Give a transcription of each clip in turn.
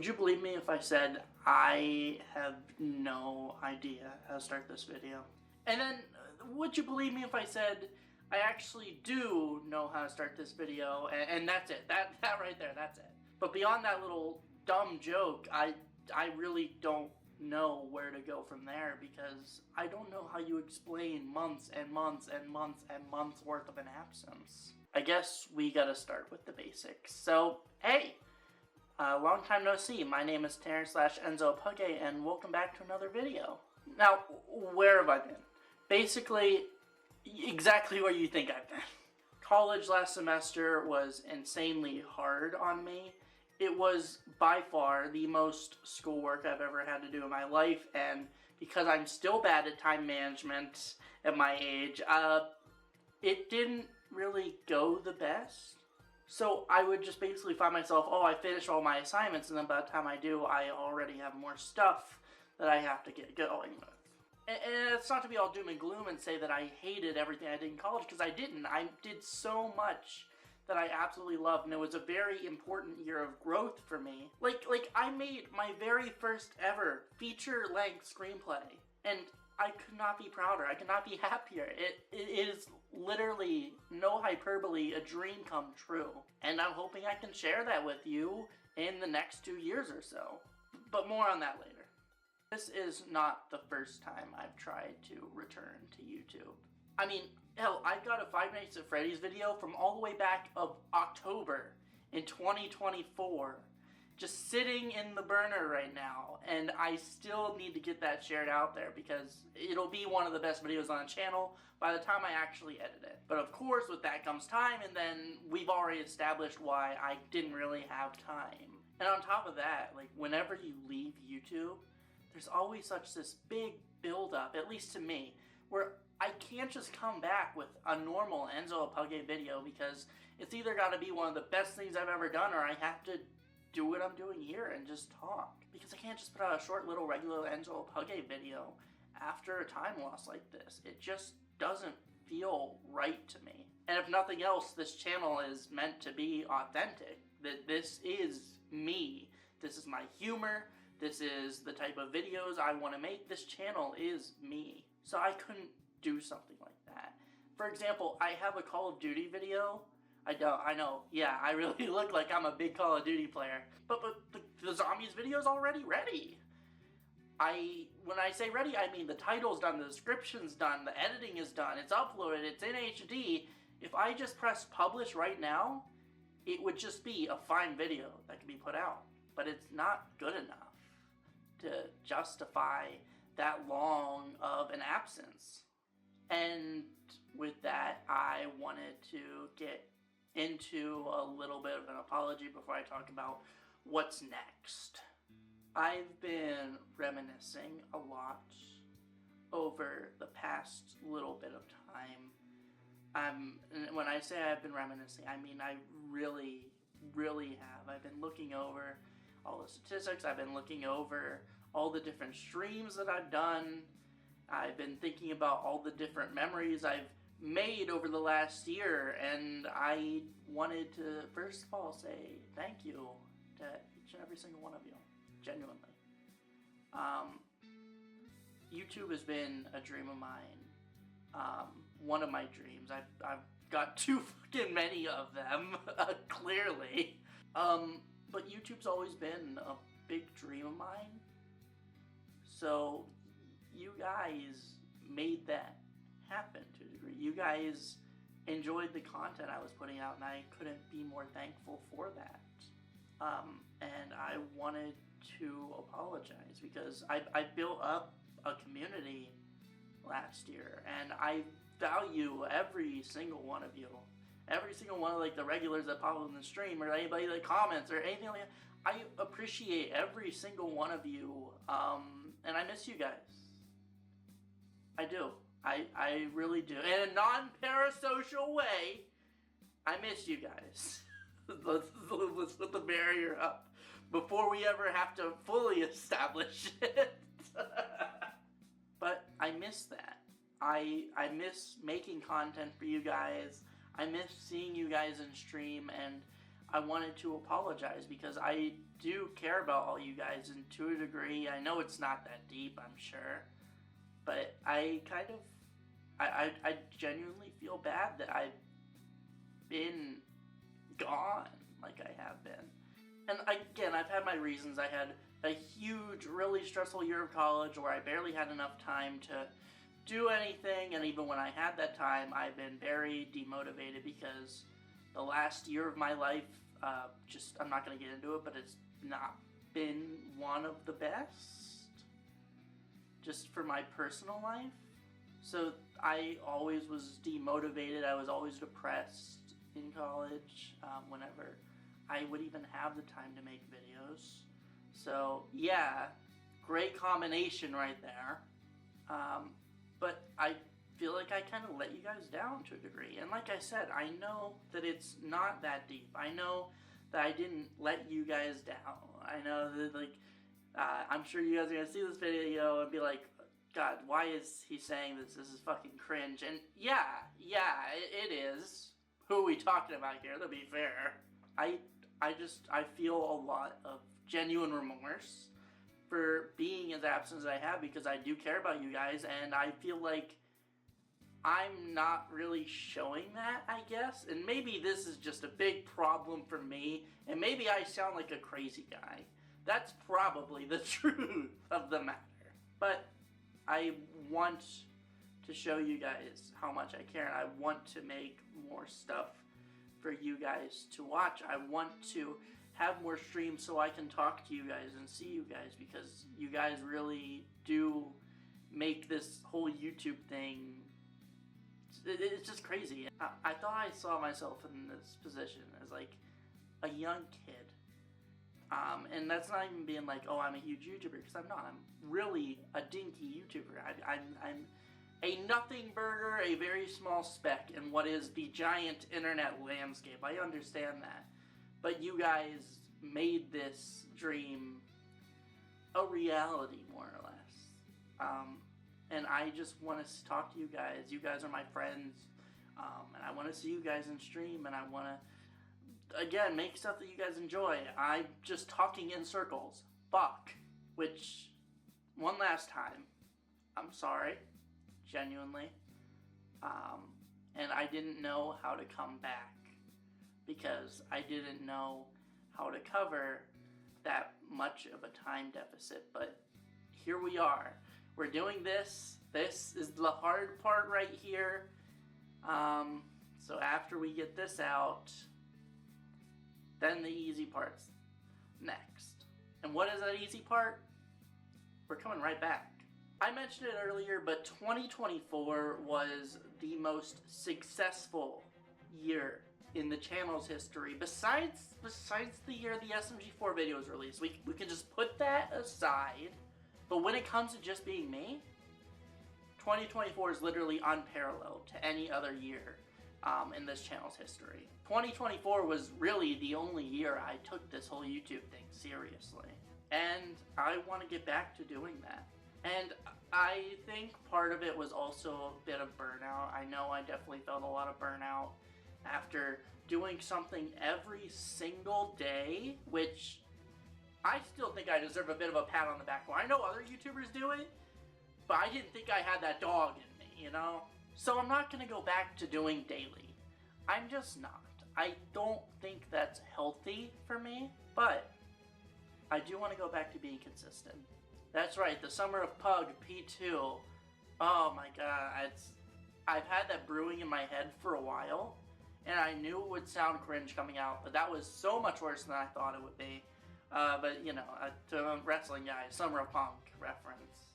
Would you believe me if I said I have no idea how to start this video? And then, would you believe me if I said I actually do know how to start this video, and that's it. That right there, that's it. But beyond that little dumb joke, I really don't know where to go from there, because I don't know how you explain months and months and months and months worth of an absence. I guess we gotta start with the basics. So, hey! Long time no see. My name is Terrence/Enzo Pugge, and welcome back to another video. Now, where have I been? Basically, exactly where you think I've been. College last semester was insanely hard on me. It was by far the most schoolwork I've ever had to do in my life, and because I'm still bad at time management at my age, it didn't really go the best. So I would just basically find myself, I finished all my assignments, and then by the time I do, I already have more stuff that I have to get going with. And it's not to be all doom and gloom and say that I hated everything I did in college, because I didn't. I did so much that I absolutely loved, and it was a very important year of growth for me. Like I made my very first ever feature-length screenplay, and I could not be prouder. I could not be happier. It is literally, no hyperbole, a dream come true. And I'm hoping I can share that with you in the next 2 years or so. But more on that later. This is not the first time I've tried to return to YouTube. I mean, hell, I've got a Five Nights at Freddy's video from all the way back of October in 2024. Just sitting in the burner right now, and I still need to get that shared out there because it'll be one of the best videos on the channel by the time I actually edit it. But of course, with that comes time, and then we've already established why I didn't really have time. And on top of that, like, whenever you leave YouTube, there's always such this big build-up, at least to me, where I can't just come back with a normal Enzo Pugge video because it's either got to be one of the best things I've ever done, or I have to do what I'm doing here and just talk. Because I can't just put out a short little regular Enzo Pugge video after a time loss like this. It just doesn't feel right to me. And if nothing else, this channel is meant to be authentic. That this is me. This is my humor. This is the type of videos I want to make. This channel is me. So I couldn't do something like that. For example, I have a Call of Duty video. I know, yeah, I really look like I'm a big Call of Duty player. But the Zombies video's already ready. When I say ready, I mean the title's done, the description's done, the editing is done, it's uploaded, it's in HD. If I just press publish right now, it would just be a fine video that can be put out. But it's not good enough to justify that long of an absence. And with that, I wanted to get into a little bit of an apology before I talk about what's next. I've been reminiscing a lot over the past little bit of time. And when I say I've been reminiscing, I mean I really have. I've been looking over all the statistics. I've been looking over all the different streams that I've done. I've been thinking about all the different memories I've made over the last year, and I wanted to first of all say thank you to each and every single one of you, genuinely. YouTube has been a dream of mine, one of my dreams. I've got too fucking many of them, clearly, but YouTube's always been a big dream of mine, so you guys made that happen to a degree. You guys enjoyed the content I was putting out, and I couldn't be more thankful for that. And I wanted to apologize because I built up a community last year, and I value every single one of you. Every single one of like the regulars that pop up in the stream, or anybody that comments, or anything like that. I appreciate every single one of you, and I miss you guys. I do. I really do. In a non-parasocial way, I miss you guys. Let's put the barrier up before we ever have to fully establish it. But I miss that. I miss making content for you guys. I miss seeing you guys in stream, and I wanted to apologize because I do care about all you guys, and to a degree, I know it's not that deep, I'm sure, but I kind of, I genuinely feel bad that I've been gone like I have been. And again, I've had my reasons. I had a huge, really stressful year of college where I barely had enough time to do anything, and even when I had that time, I've been very demotivated because the last year of my life, I'm not going to get into it, but it's not been one of the best, just for my personal life. So I always was demotivated. I was always depressed in college, whenever I would even have the time to make videos. So yeah, great combination right there. But I feel like I kind of let you guys down to a degree. And like I said, I know that it's not that deep. I know that I didn't let you guys down. I know that, like, I'm sure you guys are going to see this video and be like, God, why is he saying this? This is fucking cringe. And yeah, it is. Who are we talking about here, to be fair? I feel a lot of genuine remorse for being as absent as I have, because I do care about you guys, and I feel like I'm not really showing that, I guess. And maybe this is just a big problem for me, and maybe I sound like a crazy guy. That's probably the truth of the matter. But I want to show you guys how much I care, and I want to make more stuff for you guys to watch. I want to have more streams so I can talk to you guys and see you guys, because you guys really do make this whole YouTube thing, it's just crazy. I thought I saw myself in this position as like a young kid. And that's not even being like, oh, I'm a huge YouTuber, because I'm not. I'm really a dinky YouTuber. I'm a nothing burger, a very small speck in what is the giant internet landscape. I understand that. But you guys made this dream a reality, more or less. And I just want to talk to you guys. You guys are my friends. And I want to see you guys in stream, and I want to, again, make stuff that you guys enjoy. I'm just talking in circles. Fuck. Which, one last time, I'm sorry. Genuinely. And I didn't know how to come back, because I didn't know how to cover that much of a time deficit. But here we are. We're doing this. This is the hard part right here. So after we get this out, then the easy part's next. And what is that easy part? We're coming right back. I mentioned it earlier, but 2024 was the most successful year in the channel's history, besides the year the SMG4 video was released. We can just put that aside. But when it comes to just being me, 2024 is literally unparalleled to any other year in this channel's history. 2024 was really the only year I took this whole YouTube thing seriously. And I want to get back to doing that. And I think part of it was also a bit of burnout. I know I definitely felt a lot of burnout after doing something every single day, which I still think I deserve a bit of a pat on the back for. I know other YouTubers do it, but I didn't think I had that dog in me, you know? So I'm not going to go back to doing daily. I'm just not. I don't think that's healthy for me, but I do want to go back to being consistent. That's right, the Summer of Pug P2. Oh my god, I've had that brewing in my head for a while, and I knew it would sound cringe coming out, but that was so much worse than I thought it would be. But, you know, to a wrestling guy, Summer of Punk reference.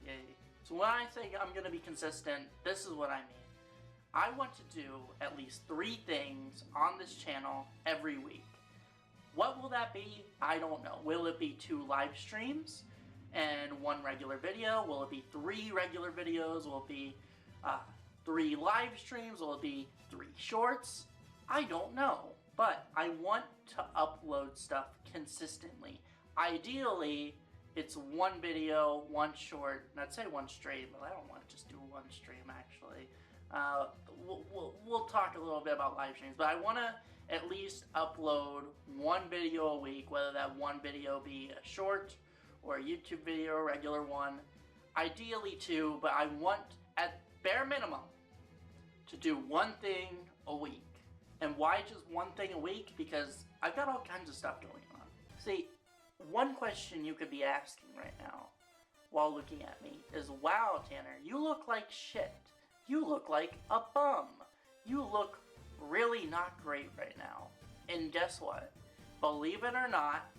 Yay. So when I say I'm going to be consistent, this is what I mean. I want to do at least 3 things on this channel every week. What will that be? I don't know. Will it be 2 live streams and 1 regular video? Will it be 3 regular videos? Will it be 3 live streams? Will it be 3 shorts? I don't know. But I want to upload stuff consistently. Ideally, it's 1 video, 1 short, and I'd say 1 stream, but I don't want to just do 1 stream, actually. We'll talk a little bit about live streams, but I want to at least upload one video a week, whether that one video be a short or a YouTube video, a regular one. Ideally two, but I want at bare minimum to do one thing a week. And why just one thing a week? Because I've got all kinds of stuff going on. See, one question you could be asking right now while looking at me is, wow, Tanner, you look like shit. You look like a bum. You look really not great right now. And guess what? Believe it or not,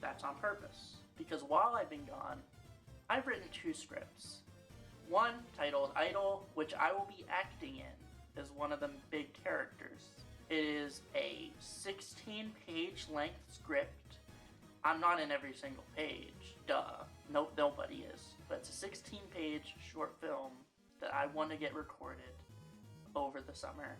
that's on purpose. Because while I've been gone, I've written 2 scripts. One titled Idol, which I will be acting in as one of the big characters. It is a 16-page length script. I'm not in every single page, duh. Nope, nobody is. But it's a 16-page short film that I want to get recorded over the summer.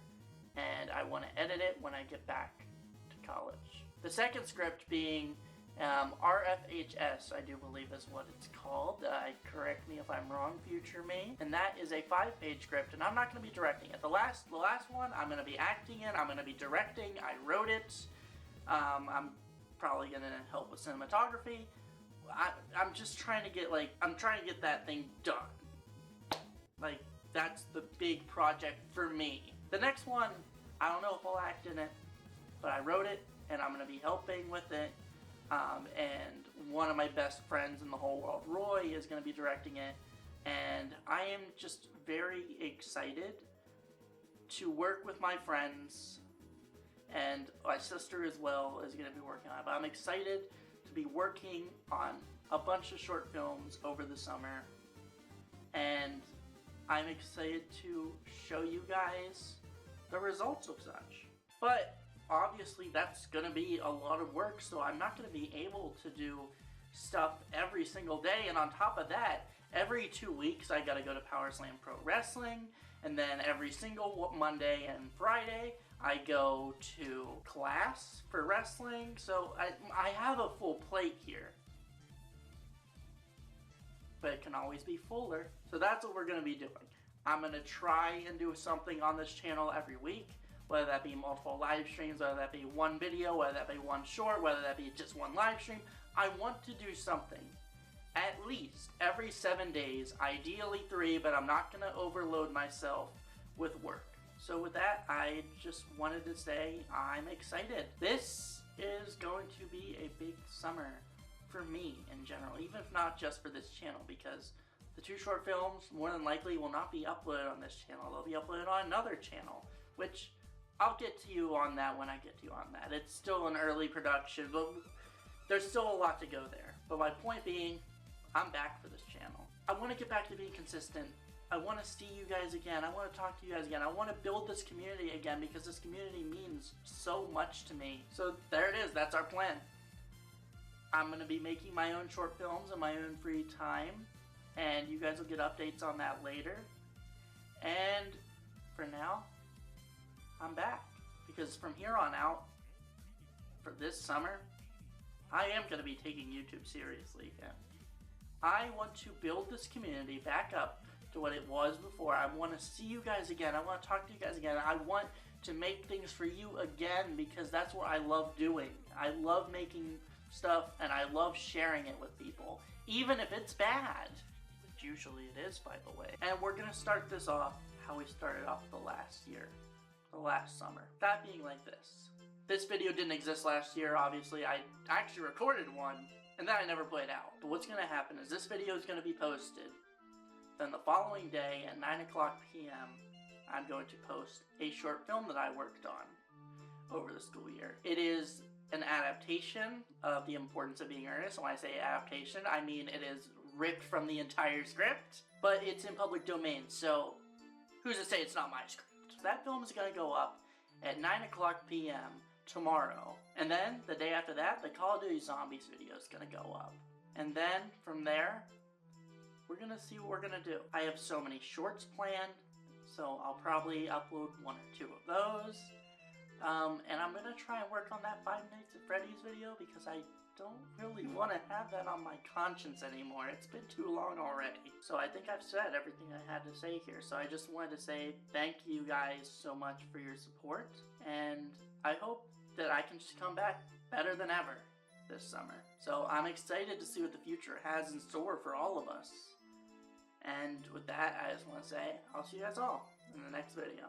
And I want to edit it when I get back to college. The second script being RFHS, I do believe is what it's called. Correct me if I'm wrong, future me. And that is a 5-page script, and I'm not going to be directing it. The last one, I'm going to be acting in. I'm going to be directing. I wrote it. I'm probably going to help with cinematography. I'm just trying to get that thing done. Like, that's the big project for me. The next one, I don't know if I'll act in it, but I wrote it, and I'm going to be helping with it. And one of my best friends in the whole world, Roy, is going to be directing it. And I am just very excited to work with my friends, and my sister as well is going to be working on it. But I'm excited to be working on a bunch of short films over the summer, and I'm excited to show you guys the results of such. But obviously that's going to be a lot of work, so I'm not going to be able to do stuff every single day. And on top of that, every 2 weeks I got to go to Power Slam Pro Wrestling, and then every single Monday and Friday I go to class for wrestling. So I have a full plate here, but it can always be fuller. So that's what we're going to be doing. I'm going to try and do something on this channel every week, whether that be multiple live streams, whether that be one video, whether that be one short, whether that be just one live stream. I want to do something at least every 7 days, ideally 3, but I'm not going to overload myself with work. So with that, I just wanted to say I'm excited. This is going to be a big summer for me in general, even if not just for this channel, because the 2 short films more than likely will not be uploaded on this channel. They'll be uploaded on another channel, which I'll get to you on that when I get to you on that. It's still an early production, but there's still a lot to go there. But my point being, I'm back for this channel. I want to get back to being consistent. I want to see you guys again. I want to talk to you guys again. I want to build this community again, because this community means so much to me. So there it is. That's our plan. I'm going to be making my own short films in my own free time, and you guys will get updates on that later. And for now, I'm back, because from here on out, for this summer, I am going to be taking YouTube seriously again. I want to build this community back up to what it was before. I want to see you guys again. I want to talk to you guys again. I want to make things for you again, because that's what I love doing. I love making stuff, and I love sharing it with people, even if it's bad, which usually it is, by the way. And we're going to start this off how we started off the last year. The last summer. That being like this. This video didn't exist last year, obviously. I actually recorded one, and then I never played out. But what's going to happen is this video is going to be posted. Then the following day at 9 o'clock p.m., I'm going to post a short film that I worked on over the school year. It is an adaptation of The Importance of Being Earnest. And when I say adaptation, I mean it is ripped from the entire script, but it's in public domain, so who's to say it's not my script? That film is going to go up at 9 o'clock p.m. tomorrow. And then, the day after that, the Call of Duty Zombies video is going to go up. And then, from there, we're going to see what we're going to do. I have so many shorts planned, so I'll probably upload 1 or 2 of those. And I'm going to try and work on that Five Nights at Freddy's video, because I don't really want to have that on my conscience anymore. It's been too long already. So I think I've said everything I had to say here. So I just wanted to say thank you guys so much for your support. and I hope that I can just come back better than ever this summer. So I'm excited to see what the future has in store for all of us. And with that, I just want to say, I'll see you guys all in the next video.